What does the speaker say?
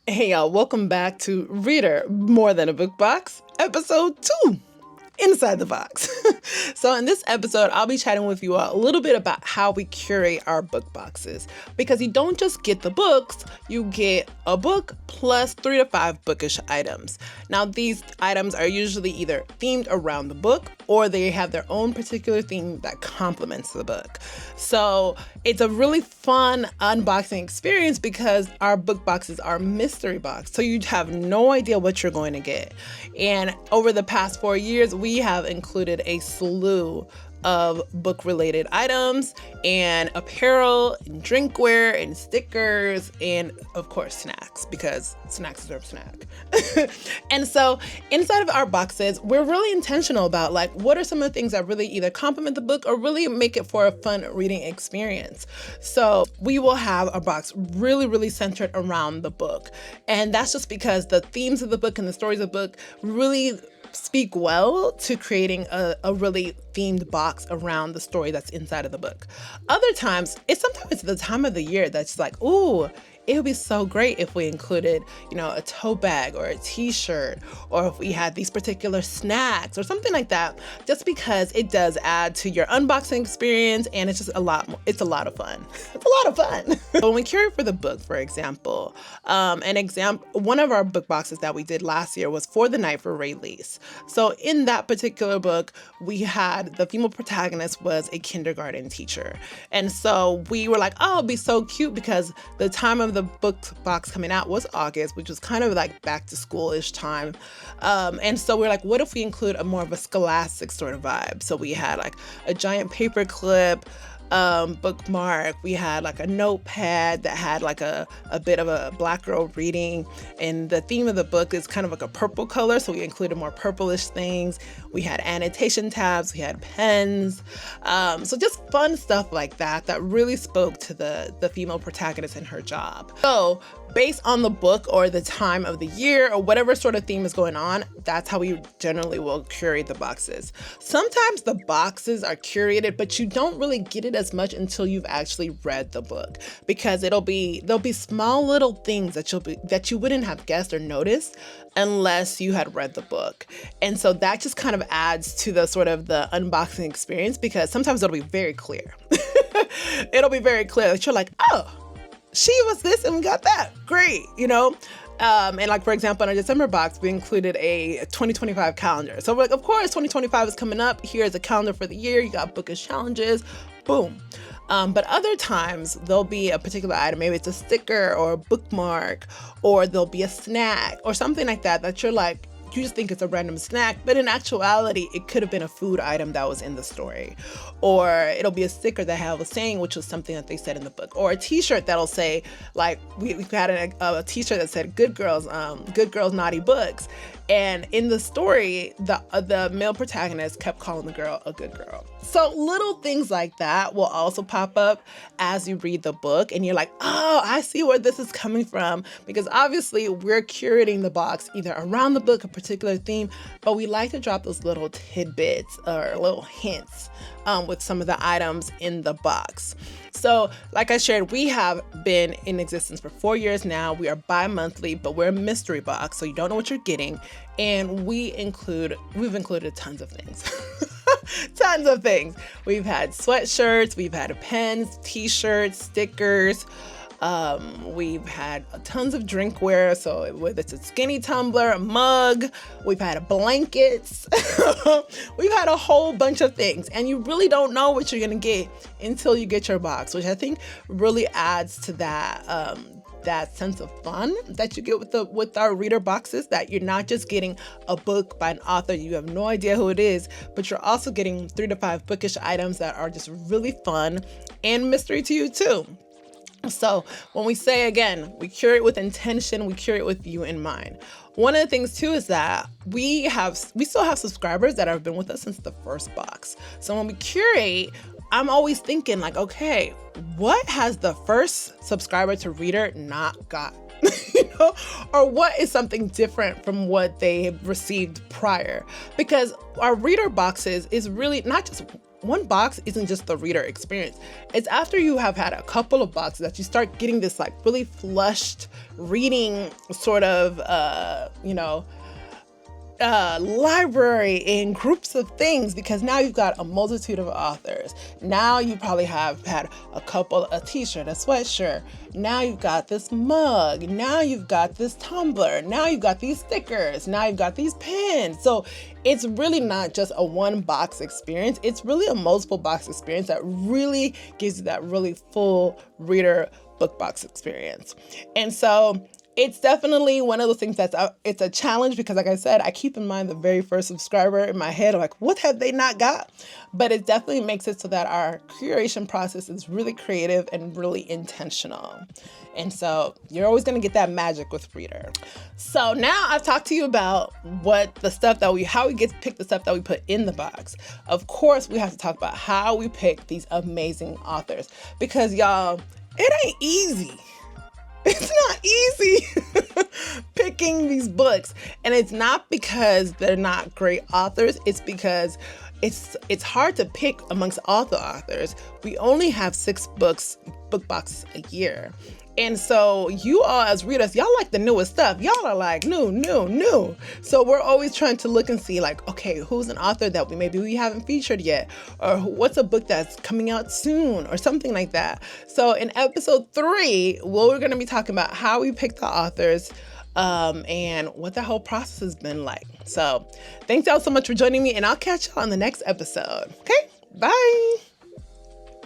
Hey y'all, welcome back to Reader, More Than a Book Box, episode 2, Inside the Box. So in this episode, I'll be chatting with you all a little bit about how we curate our book boxes, because you don't just get the books, you get a book plus 3 to 5 bookish items. Now these items are usually either themed around the book or they have their own particular theme that complements the book. So it's a really fun unboxing experience because our book boxes are mystery box. So you have no idea what you're going to get. And over the past 4 years, we have included a slew of book-related items and apparel and drinkware and stickers and of course snacks, because snacks deserve snack. And so inside of our boxes, we're really intentional about like what are some of the things that really either complement the book or really make it for a fun reading experience. So we will have a box really centered around the book. And that's just because the themes of the book and the stories of the book really speak well to creating a really themed box around the story that's inside of the book. Other times, sometimes the time of the year that's like, ooh, it would be so great if we included, a tote bag or a t-shirt, or if we had these particular snacks or something like that, just because it does add to your unboxing experience and it's just a lot more, it's a lot of fun. It's a lot of fun. So when we curate for the book, for example, one of our book boxes that we did last year was For the Night for Release. So in that particular book, we had the female protagonist was a kindergarten teacher. And so we were like, oh, it'd be so cute because the time of the book box coming out was August, which was kind of like back to school-ish time. And so we're like, what if we include a more of a scholastic sort of vibe? So we had like a giant paper clip, bookmark. We had like a notepad that had like a bit of a black girl reading, and the theme of the book is kind of like a purple color, so we included more purplish things. We had annotation tabs, we had pens, so just fun stuff like that really spoke to the female protagonist and her job. So based on the book or the time of the year or whatever sort of theme is going on, that's how we generally will curate the boxes. Sometimes the boxes are curated, but you don't really get it as much until you've actually read the book, because there'll be small little things that you wouldn't have guessed or noticed unless you had read the book. And so that just kind of adds to the sort of the unboxing experience, because sometimes it'll be very clear. It'll be very clear that you're like, oh, she was this and we got that. Great, And like, for example, in our December box, we included a 2025 calendar. So we're like, of course, 2025 is coming up. Here's a calendar for the year. You got bookish challenges, boom. But other times there'll be a particular item, maybe it's a sticker or a bookmark, or there'll be a snack or something like that you're like, you just think it's a random snack, but in actuality, it could have been a food item that was in the story. Or it'll be a sticker that have a saying, which was something that they said in the book. Or a t-shirt that'll say, like, we had a t-shirt that said, good girls, naughty books. And in the story, the male protagonist kept calling the girl a good girl. So little things like that will also pop up as you read the book, and you're like, oh, I see where this is coming from, because obviously we're curating the box either around the book, a particular theme, but we like to drop those little tidbits or little hints with some of the items in the box. So like I shared, we have been in existence for 4 years now. We are bi-monthly, but we're a mystery box, so you don't know what you're getting. And we've included tons of things. Tons of things. We've had sweatshirts, we've had pens, t-shirts, stickers. We've had tons of drinkware, so whether it's a skinny tumbler, a mug, we've had blankets, we've had a whole bunch of things, and you really don't know what you're gonna get until you get your box, which I think really adds to that sense of fun that you get with our reader boxes, that you're not just getting a book by an author you have no idea who it is, but you're also getting 3 to 5 bookish items that are just really fun and mystery to you too. So when we say, again, we curate with intention, we curate with you in mind. One of the things too is that we still have subscribers that have been with us since the first box. So when we curate, I'm always thinking like, okay, what has the first subscriber to Reader not got? Or what is something different from what they received prior? Because our reader boxes is really not just one box isn't just the reader experience. It's after you have had a couple of boxes that you start getting this like really flushed reading sort of, library in groups of things, because now you've got a multitude of authors. Now you probably have had a t-shirt, a sweatshirt. Now you've got this mug. Now you've got this tumbler. Now you've got these stickers. Now you've got these pens. So it's really not just a one box experience. It's really a multiple box experience that really gives you that really full reader book box experience. And so it's definitely one of those things it's a challenge, because like I said, I keep in mind the very first subscriber in my head. I'm like, what have they not got? But it definitely makes it so that our curation process is really creative and really intentional. And so you're always going to get that magic with ReadHer. So now I've talked to you about how we get to pick the stuff that we put in the box. Of course, we have to talk about how we pick these amazing authors, because y'all, it ain't easy. It's not easy picking these books. And it's not because they're not great authors. It's because it's hard to pick amongst all the authors. We only have 6 book boxes a year. And so you all as readers, y'all like the newest stuff. Y'all are like, new. So we're always trying to look and see like, okay, who's an author that we haven't featured yet? Or what's a book that's coming out soon or something like that. So in episode 3, we're going to be talking about how we pick the authors and what the whole process has been like. So thanks y'all so much for joining me, and I'll catch y'all on the next episode. Okay, bye.